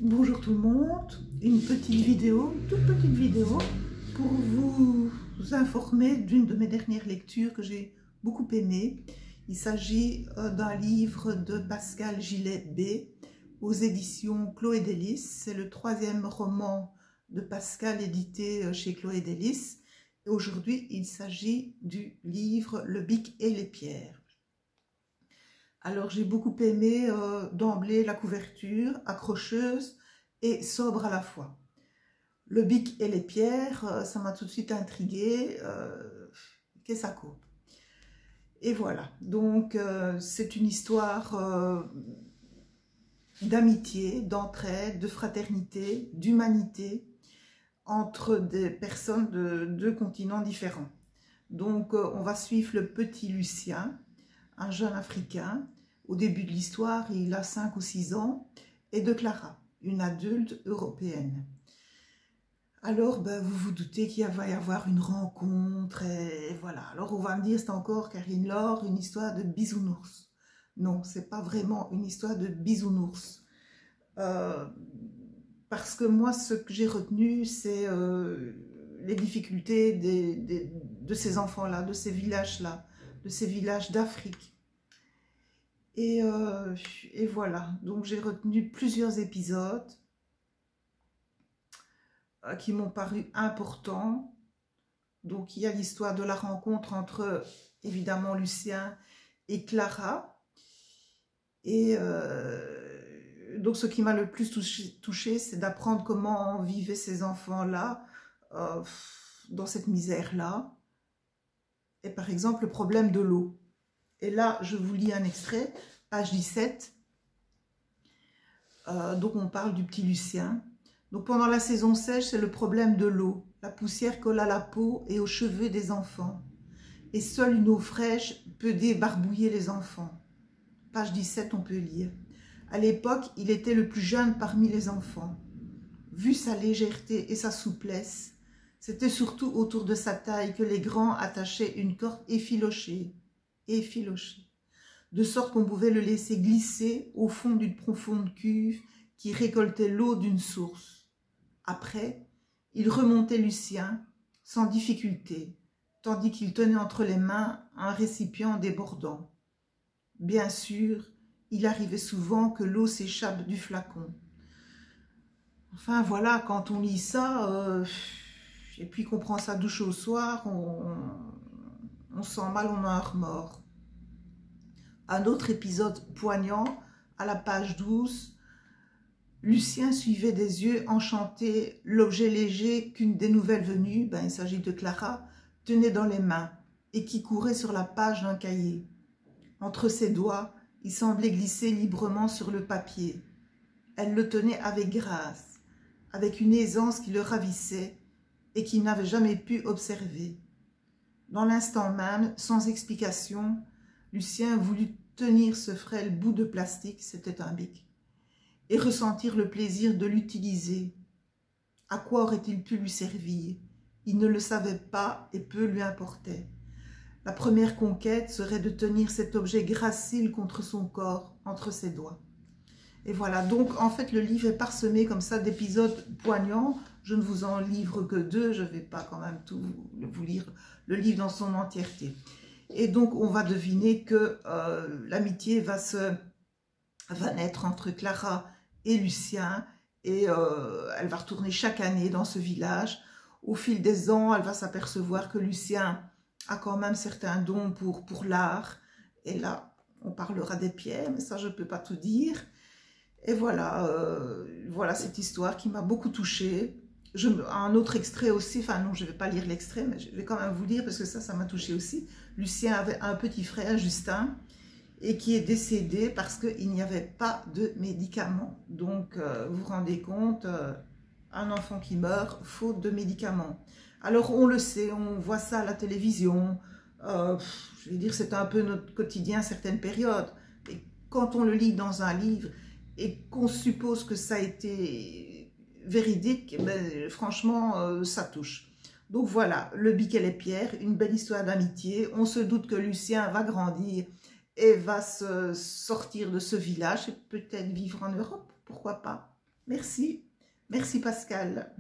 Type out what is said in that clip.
Bonjour tout le monde, une petite vidéo, toute petite vidéo pour vous informer d'une de mes dernières lectures que j'ai beaucoup aimée. Il s'agit d'un livre de Pascal Gillet-B aux éditions Chloé Délices. C'est le 3e roman de Pascal édité chez Chloé Délices. Et aujourd'hui, il s'agit du livre Le Bic et les pierres. Alors j'ai beaucoup aimé d'emblée la couverture, accrocheuse et sobre à la fois. Le bic et les pierres, ça m'a tout de suite intriguée. Qu'est-ce que ça coûte? Et voilà, donc c'est une histoire d'amitié, d'entraide, de fraternité, d'humanité entre des personnes de deux continents différents. Donc on va suivre le petit Lucien, un jeune Africain. Au début de l'histoire, il a 5 ou 6 ans, et de Clara, une adulte européenne. Alors, vous vous doutez qu'il va y avoir une rencontre, et voilà. Alors, on va me dire, c'est encore, Karine Laure, une histoire de bisounours. Non, c'est pas vraiment une histoire de bisounours. Parce que moi, ce que j'ai retenu, c'est les difficultés de ces enfants-là, de ces villages-là, de ces villages d'Afrique. Et voilà, donc j'ai retenu plusieurs épisodes qui m'ont paru importants. Donc il y a l'histoire de la rencontre entre, évidemment, Lucien et Clara. Et donc ce qui m'a le plus touché, c'est d'apprendre comment vivaient ces enfants-là dans cette misère-là. Et par exemple, le problème de l'eau. Et là, je vous lis un extrait, page 17. Donc, on parle du petit Lucien. Donc, pendant la saison sèche, c'est le problème de l'eau. La poussière colle à la peau et aux cheveux des enfants. Et seule une eau fraîche peut débarbouiller les enfants. Page 17, on peut lire. À l'époque, il était le plus jeune parmi les enfants. Vu sa légèreté et sa souplesse, c'était surtout autour de sa taille que les grands attachaient une corde effilochée, de sorte qu'on pouvait le laisser glisser au fond d'une profonde cuve qui récoltait l'eau d'une source. Après, il remontait Lucien sans difficulté, tandis qu'il tenait entre les mains un récipient débordant. Bien sûr, il arrivait souvent que l'eau s'échappe du flacon. Enfin voilà, quand on lit ça, et puis qu'on prend sa douche au soir, on sent mal, on a un remords. Un autre épisode poignant, à la page 12, Lucien suivait des yeux enchantés l'objet léger qu'une des nouvelles venues, il s'agit de Clara, tenait dans les mains et qui courait sur la page d'un cahier. Entre ses doigts, il semblait glisser librement sur le papier. Elle le tenait avec grâce, avec une aisance qui le ravissait et qu'il n'avait jamais pu observer. Dans l'instant même, sans explication, Lucien voulut tenir ce frêle bout de plastique, c'était un bic, et ressentir le plaisir de l'utiliser. À quoi aurait-il pu lui servir? Il ne le savait pas et peu lui importait. La première conquête serait de tenir cet objet gracile contre son corps, entre ses doigts. Et voilà, donc en fait le livre est parsemé comme ça d'épisodes poignants. Je ne vous en livre que 2, je ne vais pas quand même tout vous lire le livre dans son entièreté. Et donc on va deviner que l'amitié va naître entre Clara et Lucien, et elle va retourner chaque année dans ce village. Au fil des ans, elle va s'apercevoir que Lucien a quand même certains dons pour l'art, et là on parlera des pierres, mais ça je ne peux pas tout dire. Et voilà, voilà cette histoire qui m'a beaucoup touchée. Un autre extrait aussi, enfin non, je ne vais pas lire l'extrait, mais je vais quand même vous lire parce que ça m'a touchée aussi. Lucien avait un petit frère, Justin, et qui est décédé parce qu'il n'y avait pas de médicaments. Donc, vous vous rendez compte, un enfant qui meurt faute de médicaments. Alors, on le sait, on voit ça à la télévision. Je vais dire, c'est un peu notre quotidien, certaines périodes. Et quand on le lit dans un livre et qu'on suppose que ça a été véridique, franchement, ça touche. Donc voilà, Le Bic et les pierres, une belle histoire d'amitié. On se doute que Lucien va grandir et va se sortir de ce village et peut-être vivre en Europe, pourquoi pas. Merci. Merci Pascal.